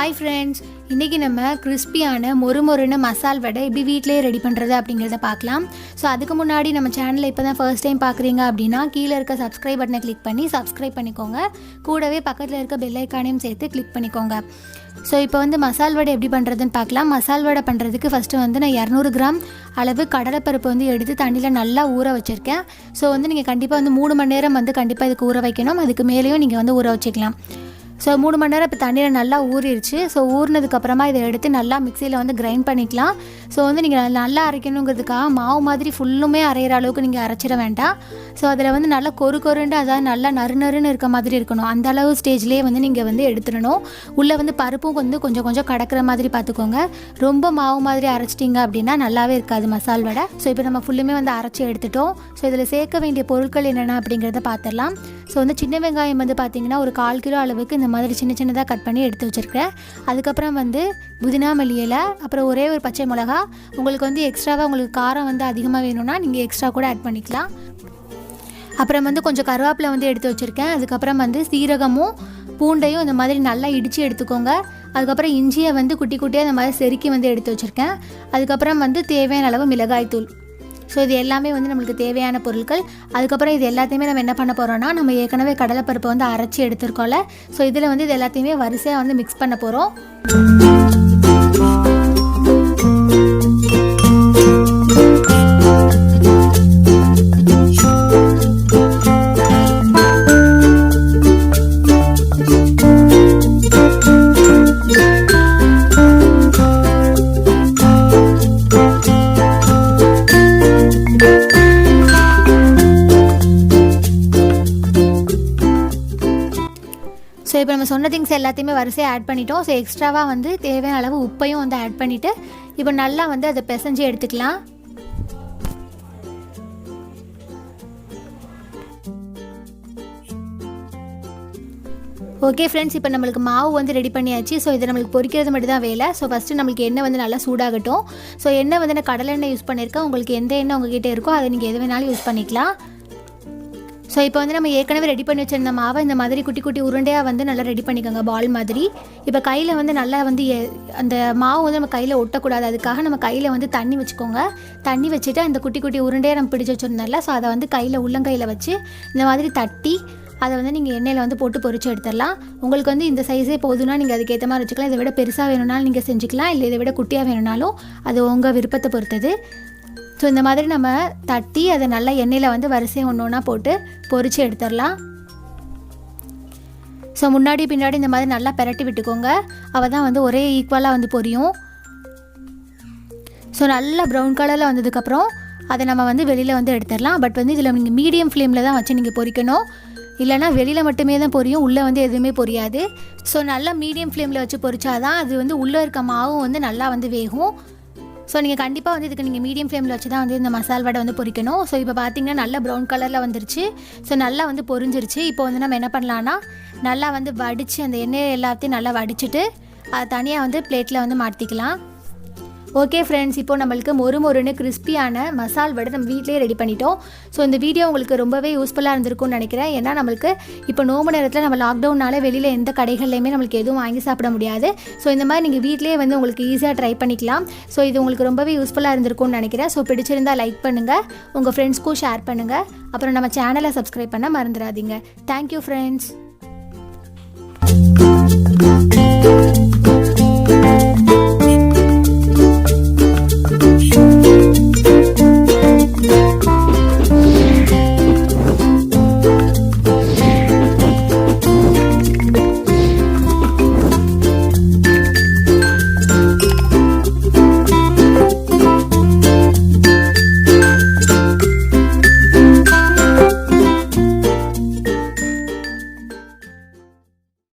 Hi friends, இன்றைக்கி நம்ம கிறிஸ்பியான மொறுமொறுன்னு மசால் வடை எப்படி வீட்டிலே ரெடி பண்ணுறது அப்படிங்கிறத பார்க்கலாம். ஸோ அதுக்கு முன்னாடி நம்ம சேனலை இப்போ தான் ஃபர்ஸ்ட் டைம் பார்க்குறீங்க அப்படின்னா கீழே இருக்க சப்ஸ்கிரைப் பட்டனை கிளிக் பண்ணி சப்ஸ்கிரைப் பண்ணிக்கோங்க. கூடவே பக்கத்தில் இருக்க பெல் ஐக்கானையும் சேர்த்து கிளிக் பண்ணிக்கோங்க. ஸோ இப்போ வந்து மசால் வடை எப்படி பண்ணுறதுன்னு பார்க்கலாம். மசால் வடை பண்ணுறதுக்கு ஃபஸ்ட்டு வந்து நான் 200 கிராம் அளவு கடலைப்பருப்பு வந்து எடுத்து தண்ணியில் நல்லா ஊற வச்சுருக்கேன். ஸோ வந்து நீங்கள் கண்டிப்பாக வந்து 3 மணி நேரம் வந்து கண்டிப்பாக இதுக்கு ஊற வைக்கணும். அதுக்கு மேலேயும் நீங்கள் வந்து ஊற வச்சுக்கலாம். ஸோ 3 மணி நேரம் இப்போ தண்ணியில் நல்லா ஊறிடுச்சு. ஸோ ஊறினதுக்கப்புறமா இதை எடுத்து நல்லா மிக்சியில் வந்து கிரைண்ட் பண்ணிக்கலாம். ஸோ வந்து நீங்கள் நல்லா அரைக்கணுங்கிறதுக்காக மாவு மாதிரி ஃபுல்லுமே அரைகிற அளவுக்கு நீங்கள் அரைச்சிட வேண்டாம். ஸோ அதில் வந்து நல்லா கொருண்டு அதாவது நல்லா நறுன்னு இருக்க மாதிரி இருக்கணும். அந்த அளவு ஸ்டேஜ்லேயே வந்து நீங்கள் வந்து எடுத்துடணும். உள்ளே வந்து பருப்பும் வந்து கொஞ்சம் கடக்கிற மாதிரி பார்த்துக்கோங்க. ரொம்ப மாவு மாதிரி அரைச்சிட்டிங்க அப்படின்னா நல்லாவே இருக்காது மசால் வடை. ஸோ இப்போ நம்ம ஃபுல்லுமே வந்து அரைச்சி எடுத்துட்டோம். ஸோ இதில் சேர்க்க வேண்டிய பொருட்கள் என்னென்ன அப்படிங்கிறத பார்த்துடலாம். ஸோ வந்து சின்ன வெங்காயம் வந்து பார்த்திங்கன்னா ஒரு 1/4 கிலோ அளவுக்கு இந்த மாதிரி சின்னதாக கட் பண்ணி எடுத்து வச்சுருக்கேன். அதுக்கப்புறம் வந்து புதினா மல்லி இலை, அப்புறம் ஒரே ஒரு பச்சை மிளகா. உங்களுக்கு வந்து எக்ஸ்ட்ராவாக உங்களுக்கு காரம் வந்து அதிகமாக வேணும்னா நீங்கள் எக்ஸ்ட்ரா கூட ஆட் பண்ணிக்கலாம். அப்புறம் வந்து கொஞ்சம் கருவேப்பிலை வந்து எடுத்து வச்சுருக்கேன். அதுக்கப்புறம் வந்து சீரகமும் பூண்டையும் இந்த மாதிரி நல்லா இடித்து எடுத்துக்கோங்க. அதுக்கப்புறம் இஞ்சியை வந்து குட்டி குட்டியாக இந்த மாதிரி செருக்கி வந்து எடுத்து வச்சுருக்கேன். அதுக்கப்புறம் வந்து தேவையான அளவு மிளகாய் தூள். ஸோ இது எல்லாமே வந்து நம்மளுக்கு தேவையான பொருட்கள். அதுக்கப்புறம் இது எல்லாத்தையுமே நம்ம என்ன பண்ண போகிறோம்னா, நம்ம ஏற்கனவே கடலைப்பருப்பை வந்து அரைச்சி எடுத்துருக்கோம்ல. ஸோ இதில் வந்து இது எல்லாத்தையுமே வரிசையாக வந்து மிக்ஸ் பண்ண போகிறோம். ஸோ இப்போ நம்ம சொன்ன திங்ஸ் எல்லாத்தையுமே வரிசையாக ஆட் பண்ணிட்டோம். ஸோ எக்ஸ்ட்ராவாக வந்து தேவையான அளவு உப்பையும் வந்து ஆட் பண்ணிவிட்டு இப்போ நல்லா வந்து அதை பிசைஞ்சு எடுத்துக்கலாம். ஓகே ஃப்ரெண்ட்ஸ், இப்போ நம்மளுக்கு மாவு வந்து ரெடி பண்ணியாச்சு. ஸோ இதை நம்மளுக்கு பொரிக்கிறது மட்டும் தான் வேலை. ஸோ ஃபஸ்ட்டு நம்மளுக்கு எண்ணெய் வந்து நல்லா சூடாகட்டும். ஸோ எண்ணெய் வந்து நான் கடலை எண்ணெய் யூஸ் பண்ணியிருக்கேன். உங்களுக்கு எந்த எண்ணெய் உங்ககிட்ட இருக்கோ அதை நீங்கள் எது வேணாலும் யூஸ் பண்ணிக்கலாம். ஸோ இப்போ வந்து நம்ம ஏற்கனவே ரெடி பண்ணி வச்சுருந்த மாவை இந்த மாதிரி குட்டி குட்டி உருண்டையாக வந்து நல்லா ரெடி பண்ணிக்கோங்க, பால் மாதிரி. இப்போ கையில் வந்து நல்லா வந்து அந்த மாவு வந்து நம்ம கையில் ஒட்டக்கூடாது. அதுக்காக நம்ம கையில் வந்து தண்ணி வச்சுக்கோங்க. தண்ணி வச்சுட்டு அந்த குட்டி குட்டி உருண்டையாக நம்ம பிடிச்சி வச்சுருந்தோம்ல, ஸோ அதை வந்து கையில் உள்ளங்கையில் வச்சு இந்த மாதிரி தட்டி அதை வந்து நீங்கள் எண்ணெயில் வந்து போட்டு பொரிச்சு எடுத்துடலாம். உங்களுக்கு வந்து இந்த சைஸே போதுன்னா நீங்கள் அதுக்கேற்ற மாதிரி வச்சுக்கலாம். இதை விட பெருசாக வேணும்னாலும் நீங்கள் செஞ்சுக்கலாம், இல்லை இதை விட குட்டியாக வேணும்னாலும் அது உங்கள் விருப்பத்தை பொறுத்தது. ஸோ இந்த மாதிரி நம்ம தட்டி அதை நல்லா எண்ணெயில் வந்து வரிசையை ஒன்று போட்டு பொரித்து எடுத்துடலாம். ஸோ முன்னாடி பின்னாடி இந்த மாதிரி நல்லா பெரட்டி விட்டுக்கோங்க. அவள் தான் வந்து ஒரே ஈக்குவலாக வந்து பொரியும். ஸோ நல்லா ப்ரௌன் கலரில் வந்ததுக்கப்புறம் அதை நம்ம வந்து வெளியில் வந்து எடுத்துடலாம். பட் வந்து இதில் நீங்கள் மீடியம் ஃப்ளேமில் தான் வச்சு நீங்கள் பொரிக்கணும். இல்லைனா வெளியில் மட்டுமே தான் பொரியும், உள்ளே வந்து எதுவுமே பொரியாது. ஸோ நல்லா மீடியம் ஃப்ளேமில் வச்சு பொரிச்சாதான் அது வந்து உள்ளே இருக்க மாவும் வந்து நல்லா வந்து வேகும். ஸோ நீங்கள் கண்டிப்பாக வந்து இதுக்கு நீங்கள் மீடியம் ஃப்ளேமில் வச்சு தான் வந்து இந்த மசால் வடை வந்து பொரிக்கணும். ஸோ இப்போ பார்த்திங்கன்னா நல்லா ப்ரௌன் கலரில் வந்துருச்சு. ஸோ நல்லா வந்து பொரிஞ்சிருச்சு. இப்போ வந்து நம்ம என்ன பண்ணலான்னா நல்லா வந்து வடித்து அந்த எண்ணெய் எல்லாத்தையும் நல்லா வடிச்சிட்டு அதை தனியாக வந்து பிளேட்டில் வந்து மாற்றிக்கலாம். ஓகே ஃப்ரெண்ட்ஸ், இப்போ நம்மளுக்கு மொறுமொறுன்னு கிறிஸ்பியான மசால் வடை நம்ம வீட்டிலே ரெடி பண்ணிட்டோம். ஸோ இந்த வீடியோ உங்களுக்கு ரொம்பவே யூஸ்ஃபுல்லாக இருந்திருக்கும்னு நினைக்கிறேன். ஏன்னா நம்மளுக்கு இப்போ நோம்பு நேரத்தில் நம்ம லாக்டவுனால வெளியில் எந்த கடைகள்லையுமே நம்மளுக்கு எதுவும் வாங்கி சாப்பிட முடியாது. ஸோ இந்த மாதிரி நீங்கள் வீட்டிலே வந்து உங்களுக்கு ஈஸியாக ட்ரை பண்ணிக்கலாம். ஸோ இது உங்களுக்கு ரொம்பவே யூஸ்ஃபுல்லாக இருந்திருக்கும்னு நினைக்கிறேன். ஸோ பிடிச்சிருந்தால் லைக் பண்ணுங்கள், உங்கள் ஃப்ரெண்ட்ஸ்க்கும் ஷேர் பண்ணுங்கள். அப்புறம் நம்ம சேனலை சப்ஸ்கிரைப் பண்ண மறந்துடாதீங்க. Thank you friends.